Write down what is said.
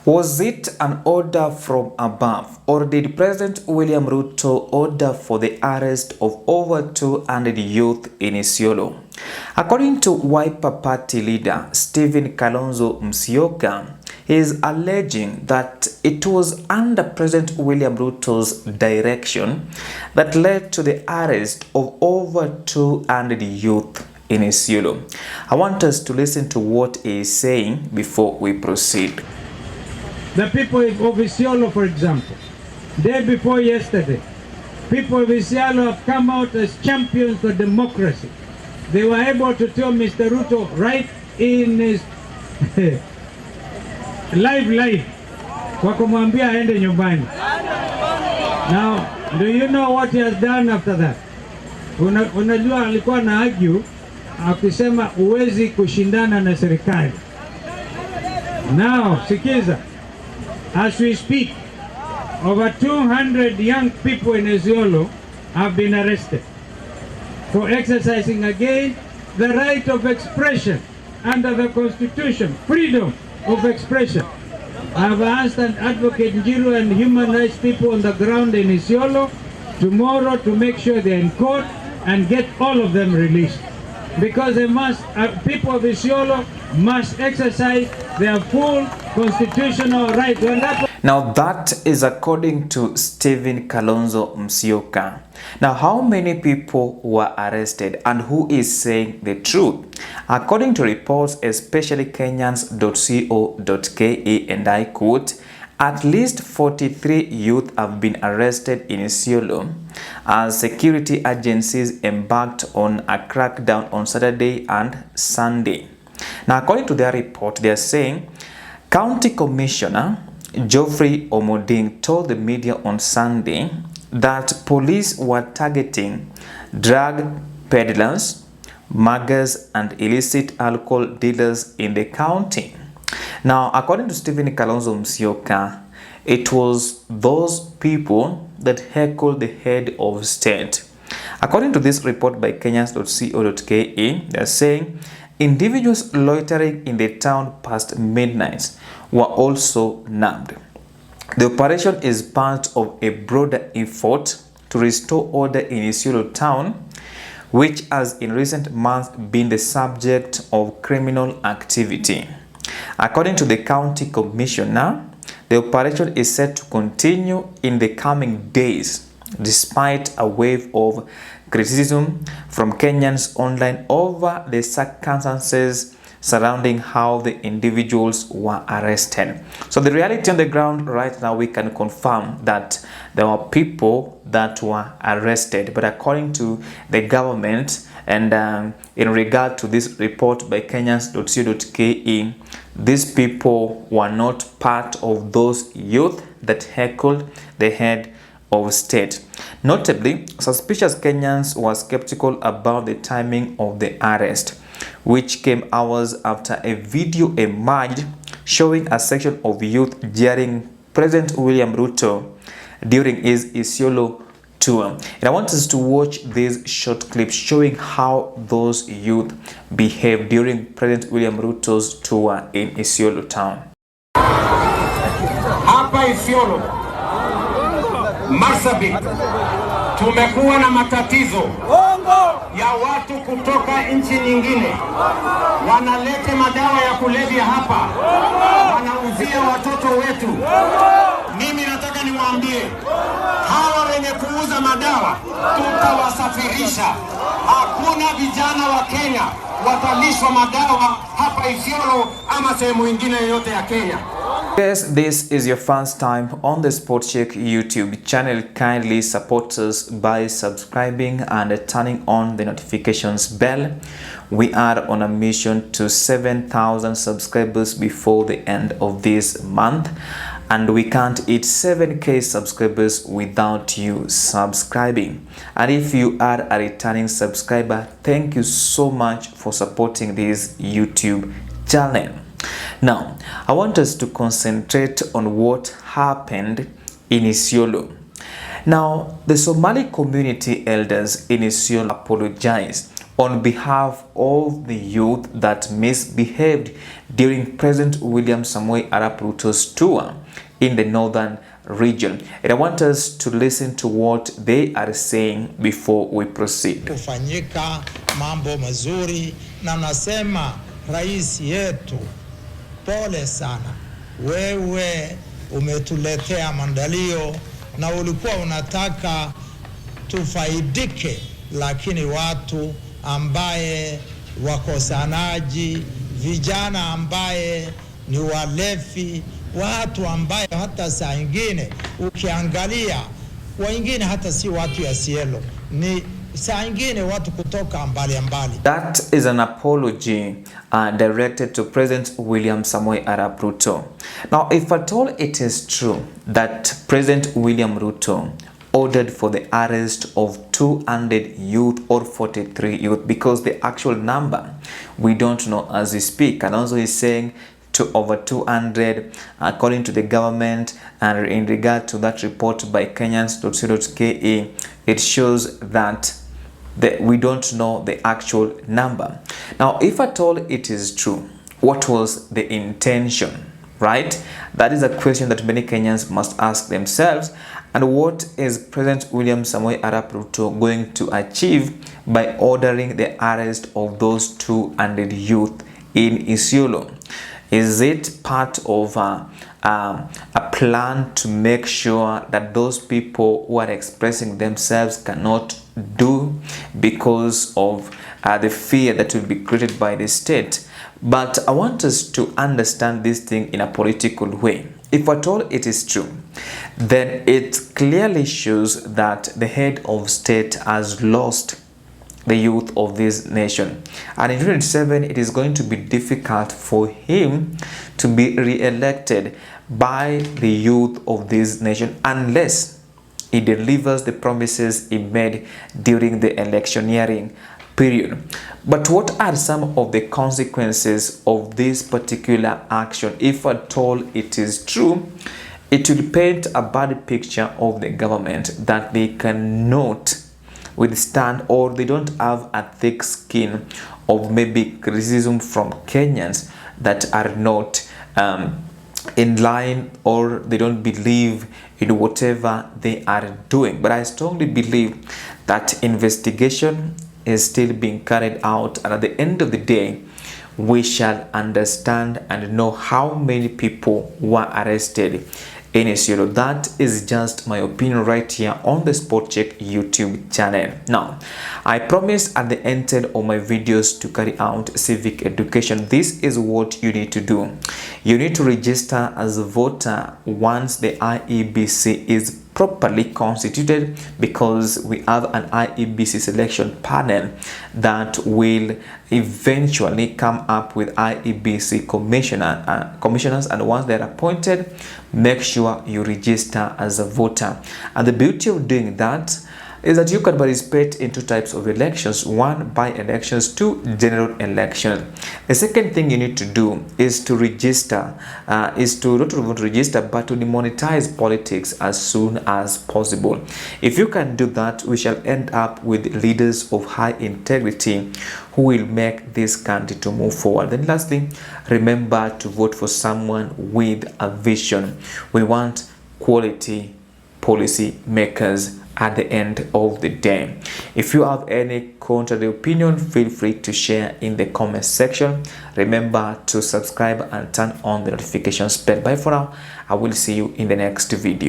Was it an order from above, or did President William Ruto order for the arrest of over 200 youth in ISIOLO? According to Wiper Party leader Stephen Kalonzo Musyoka, he is alleging that it was under President William Ruto's direction that led to the arrest of over 200 youth in ISIOLO. I want us to listen to what he is saying before we proceed. The people of ISIOLO, for example, day before yesterday, people of ISIOLO have come out as champions for democracy. They were able to tell Mr. Ruto right in his live kwa kumwambia aende nyumbani. Now, do you know what he has done after that? Unajua alikuwa na argue akisema uwezi kushindana na serikali. Now, sikiza. As we speak, over 200 young people in ISIOLO have been arrested for exercising again the right of expression under the Constitution, freedom of expression. I have asked an advocate Njiru and human rights people on the ground in ISIOLO tomorrow to make sure they're in court and get all of them released. Because they must, people of ISIOLO must exercise their full constitutional right. Now that is according to Stephen Kalonzo Musyoka. Now how many people were arrested and who is saying the truth? According to reports, especially Kenyans.co.ke, and I quote, at least 43 youth have been arrested in ISIOLO as security agencies embarked on a crackdown on Saturday and Sunday. Now, according to their report, they are saying County Commissioner Geoffrey Omoding told the media on Sunday that police were targeting drug peddlers, muggers, and illicit alcohol dealers in the county. Now, according to Stephen Kalonzo Musyoka, it was those people that heckled the head of state. According to this report by Kenyans.co.ke, they are saying individuals loitering in the town past midnight were also nabbed. The operation is part of a broader effort to restore order in ISIOLO town, which has in recent months been the subject of criminal activity. According to the county commissioner, the operation is set to continue in the coming days, despite a wave of criticism from Kenyans online over the circumstances surrounding how the individuals were arrested. So the reality on the ground right now, we can confirm that there were people that were arrested, but according to the government and in regard to this report by Kenyans.co.ke, these people were not part of those youth that heckled the head of state. Notably, suspicious Kenyans were skeptical about the timing of the arrest, which came hours after a video emerged showing a section of youth jeering President William Ruto during his ISIOLO tour. And I want us to watch this short clip showing how those youth behaved during President William Ruto's tour in ISIOLO town. Hapa ISIOLO Marsabit tumekuwa na matatizo ya watu kutoka nchi nyingine wanalete madawa ya kulevya hapa, wanauzia watoto wetu. Mimi nataka niwaambie hawa wenye kuuza madawa tutawasafirisha. Hakuna vijana wa Kenya watalishwa madawa hapa ISIOLO ama sehemu nyingine yoyote ya Kenya. Yes, this is your first time on the Sport Check YouTube channel. Kindly support us by subscribing and turning on the notifications bell. We are on a mission to 7,000 subscribers before the end of this month, and we can't hit 7K subscribers without you subscribing. And if you are a returning subscriber, thank you so much for supporting this YouTube channel. Now, I want us to concentrate on what happened in ISIOLO. Now, the Somali community elders in ISIOLO apologized on behalf of the youth that misbehaved during President William Samoei Arap Ruto's tour in the northern region. And I want us to listen to what they are saying before we proceed. Kufanyika mambo mazuri na nasema rais yetu, pole sana, wewe umetuletea maandalio na ulikuwa unataka tufaidike, lakini watu ambaye wakosanaji, vijana ambaye ni walefi, watu ambaye hata saa ingine ukiangalia wengine hata si watu ya ISIOLO, ni saa ingine watu kutoka mbali. That is an apology directed to President William Samoei Arap Ruto. Now, if at all it is true that President William Ruto ordered for the arrest of 200 youth or 43 youth, because the actual number we don't know as we speak, and also he's saying to over 200 according to the government, and in regard to that report by Kenyans.co.ke, it shows that we don't know the actual number. Now, if at all it is true, what was the intention, right? That is a question that many Kenyans must ask themselves. And what is President William Samoei Arap Ruto going to achieve by ordering the arrest of those 200 youth in ISIOLO? Is it part of a plan to make sure that those people who are expressing themselves cannot do because of the fear that will be created by the state? But I want us to understand this thing in a political way. If at all it is true, then it clearly shows that the head of state has lost the youth of this nation. And in 2027, it is going to be difficult for him to be re-elected by the youth of this nation unless he delivers the promises he made during the electioneering period. But what are some of the consequences of this particular action? If at all it is true, it will paint a bad picture of the government that they cannot withstand, or they don't have a thick skin of maybe criticism from Kenyans that are not in line, or they don't believe in whatever they are doing. But I strongly believe that investigation is still being carried out, and at the end of the day we shall understand and know how many people were arrested in ISIOLO. That is just my opinion right here on the Spot Check YouTube channel. Now, I promise at the end of my videos to carry out civic education. This is what you need to do. You need to register as a voter once the IEBC is properly constituted, because we have an IEBC selection panel that will eventually come up with IEBC commissioners, and once they're appointed, make sure you register as a voter. And the beauty of doing that is that you can participate in two types of elections: one, by elections, two, general election. The second thing you need to do is to register, is to not even register, but to demonetize politics as soon as possible. If you can do that, we shall end up with leaders of high integrity who will make this country to move forward. Then lastly, remember to vote for someone with a vision. We want quality policy makers at the end of the day. If you have any contrary opinion, feel free to share in the comment section. Remember to subscribe and turn on the notifications bell. Bye for now. I will see you in the next video.